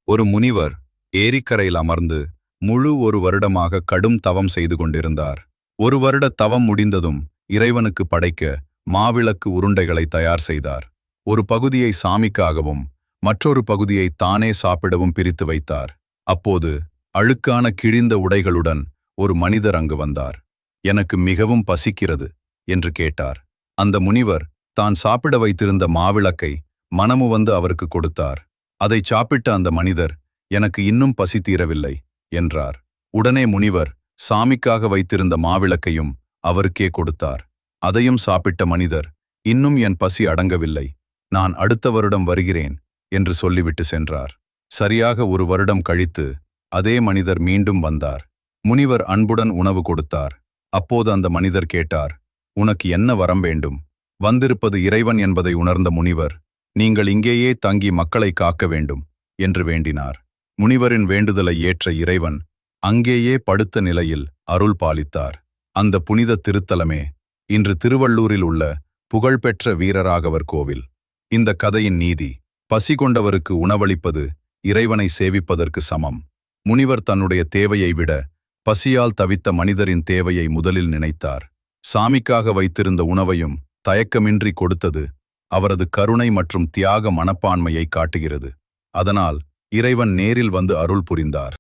ஒரு முனிவர் ஏரிக்கரையில் அமர்ந்து முழு ஒரு வருடமாக கடும் தவம் செய்து கொண்டிருந்தார். ஒரு வருட தவம் முடிந்ததும் இறைவனுக்கு படைக்க மாவிளக்கு உருண்டைகளை தயார் செய்தார். ஒரு பகுதியை சாமிக்காகவும் மற்றொரு பகுதியை தானே சாப்பிடவும் பிரித்து வைத்தார். அப்போது அழுக்கான கிழிந்த உடைகளுடன் ஒரு மனிதர் அங்கு வந்தார். எனக்கு மிகவும் பசிக்கிறது என்று கேட்டார். அந்த முனிவர் தான் சாப்பிட வைத்திருந்த மாவிளக்கை மனமு வந்து அவருக்கு கொடுத்தார். அதை சாப்பிட்ட அந்த மனிதர், எனக்கு இன்னும் பசி தீரவில்லை என்றார். உடனே முனிவர் சாமிக்காக வைத்திருந்த மாவிளக்கையும் அவருக்கே கொடுத்தார். அதையும் சாப்பிட்ட மனிதர், இன்னும் என் பசி அடங்கவில்லை, நான் அடுத்த வருடம் வருகிறேன் என்று சொல்லிவிட்டு சென்றார். சரியாக ஒரு வருடம் கழித்து அதே மனிதர் மீண்டும் வந்தார். முனிவர் அன்புடன் உணவு கொடுத்தார். அப்போது அந்த மனிதர் கேட்டார், உனக்கு என்ன வரம் வேண்டும்? வந்திருப்பது இறைவன் என்பதை உணர்ந்த முனிவர், நீங்கள் இங்கேயே தங்கி மக்களை காக்க வேண்டும் என்று வேண்டினார். முனிவரின் வேண்டுதலை ஏற்ற இறைவன் அங்கேயே படுத்த நிலையில் அருள் பாலித்தார். அந்த புனித திருத்தலமே இன்று திருவள்ளூரில் உள்ள புகழ்பெற்ற வீரராகவர் கோவில். இந்த கதையின் நீதி, பசி கொண்டவருக்கு உணவளிப்பது இறைவனை சேவிப்பதற்கு சமம். முனிவர் தன்னுடைய தேவையை விட பசியால் தவித்த மனிதரின் தேவையை முதலில் நினைத்தார். சாமிக்காக வைத்திருந்த உணவையும் தயக்கமின்றி கொடுத்தது அவரது கருணை மற்றும் தியாக மனப்பான்மையை காட்டுகிறது. அதனால் இறைவன் நேரில் வந்து அருள் புரிந்தார்.